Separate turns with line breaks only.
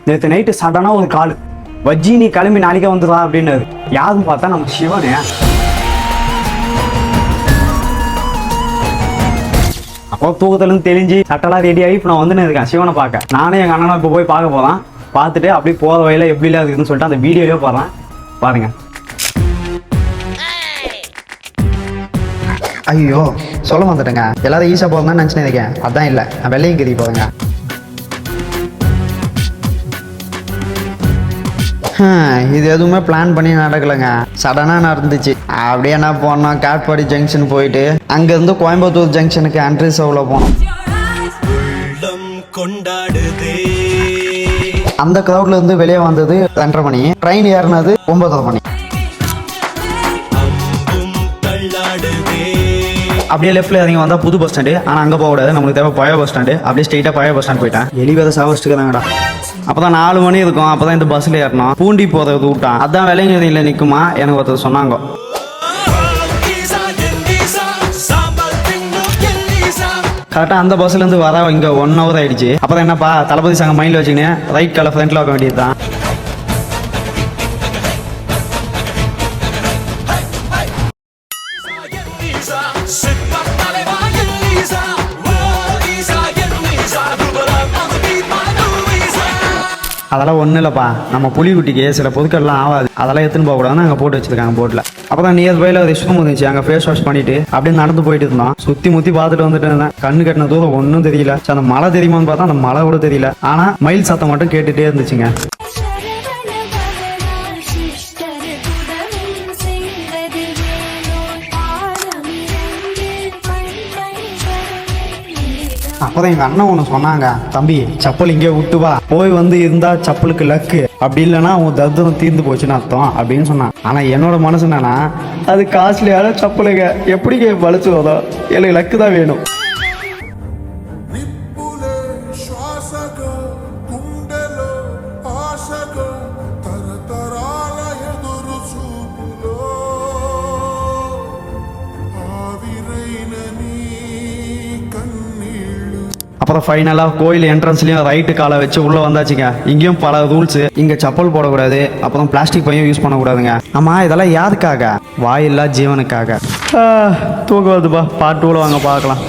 நேற்று நைட்டு சடனாக ஒரு கால் வஜ்ஜி நீ கிளம்பி நாளைக்கே வந்துடுவா அப்படின்னாரு. யாருன்னு பார்த்தா நம்ம சிவனே. அப்போ தூக்கத்துலேருந்து தெளிஞ்சு சட்டெல்லாம் ரெடி ஆகி இப்போ நான் வந்துன்னு இருக்கேன் சிவனை பார்க்க. நானே எங்கள் அண்ணனும் இப்போ போய் பார்க்க போகலாம். பார்த்துட்டு அப்படியே போகிற வழியில் எப்படி இல்லை இருக்குதுன்னு சொல்லிட்டு அந்த வீடியோவே போடுறேன் பாருங்க. ஐயோ சொல்ல வந்துட்டேங்க, எல்லாரும் ஈஸியாக போகிறேன்னு நினச்சினே இருக்கேன். அதான் இல்லை, நான் வெள்ளையும் கறி போகிறேங்க. இது எதுவுமே பிளான் பண்ணி நடக்கலைங்க, சடனாக நடந்துச்சு. அப்படியே என்ன போனோம், காட்பாடி ஜங்ஷன் போயிட்டு அங்கேருந்து கோயம்புத்தூர் ஜங்ஷனுக்கு அன்ட்ரிசோவில் போனோம். அந்த க்ரௌட்ல இருந்து வெளியே வந்தது 2:30 மணி, ட்ரெயின் ஏறினது 9:30 மணி. அப்படியே லெஃப்ட்ல இறங்கி வந்தா புது பஸ் ஸ்டாண்டு. ஆனால் அங்கே போக கூடாது, நம்மளுக்கு தேவை பழைய பஸ் ஸ்டாண்டு. அப்படியே ஸ்ட்ரெயிட்டாக பழைய பஸ் ஸ்டாண்ட் போயிட்டேன். எலிவேத சாவஸ்ட்டுக்குதாங்கடா. அப்போதான் 4 மணி இருக்கும். அப்போதான் இந்த பஸ்ஸில் ஏறணும். பூண்டி போகிறது விட்டான். அதான் விலைஞதியில் நிற்குமா எனக்கு ஒருத்தர் சொன்னாங்க. கரெக்டாக அந்த பஸ்லேருந்து வர இங்கே 1 hour ஆயிடுச்சு. அப்போதான் என்னப்பா தளபதி சாங்க மைண்டில் வச்சுக்கினேன் ரைட் காலை ஃப்ரண்ட்டில் வைக்க வேண்டியது தான். அதெல்லாம் ஒன்றும் இல்லைப்பா, நம்ம புலிக்குட்டிக்கு சில பொருட்கள்லாம் ஆகாது, அதெல்லாம் எடுத்துன்னு போகக்கூடாதுன்னு அங்கே போட்டு வச்சிருக்காங்க போட்டில். அப்போ தான் நியர்பையில் ஒரு ரெஸ்ட் ரூம் இருந்துச்சு, அங்கே ஃபேஸ் வாஷ் பண்ணிட்டு அப்படியே நடந்து போயிட்டு இருந்தோம். சுற்றி முற்றி பார்த்துட்டு வந்துட்டு இருந்தேன். கண்ணு கட்டின தூரம் ஒன்றும் தெரியல. அந்த மழை தெரியுமான்னு பார்த்தா அந்த மழை கூட தெரியல. ஆனால் மயில் சத்தம் மட்டும் கேட்டுகிட்டே இருந்துச்சுங்க. அப்போதான் எங்கள் அண்ணன் ஒன்று சொன்னாங்க, தம்பி செப்பல் இங்கே விட்டு வா, போய் வந்து இருந்தா செப்பலுக்கு லக்கு, அப்படி இல்லைன்னா உன் தர்தனம் தீர்ந்து போச்சுன்னு அர்த்தம் அப்படின்னு சொன்னான். ஆனால் என்னோட மனசு என்னன்னா, அது காஸ்ட்லியான செப்பலுங்க, எப்படிங்க வலிச்சு வரும், எனக்கு லக்கு தான் வேணும். அப்புறம் ஃபைனலாக கோயில் என்ட்ரன்ஸ்லையும் ரைட்டு காலை வச்சு உள்ளே வந்தாச்சுங்க. இங்கேயும் பல ரூல்ஸ். இங்கே செப்பல் போடக்கூடாது, அப்புறம் பிளாஸ்டிக் பையும் யூஸ் பண்ணக்கூடாதுங்க. ஆமாம், இதெல்லாம் யாருக்காக? வாயில்லா ஜீவனுக்காக. தூக்கம் வருதுப்பா, பார்ட் 2ல வாங்க பார்க்கலாம்.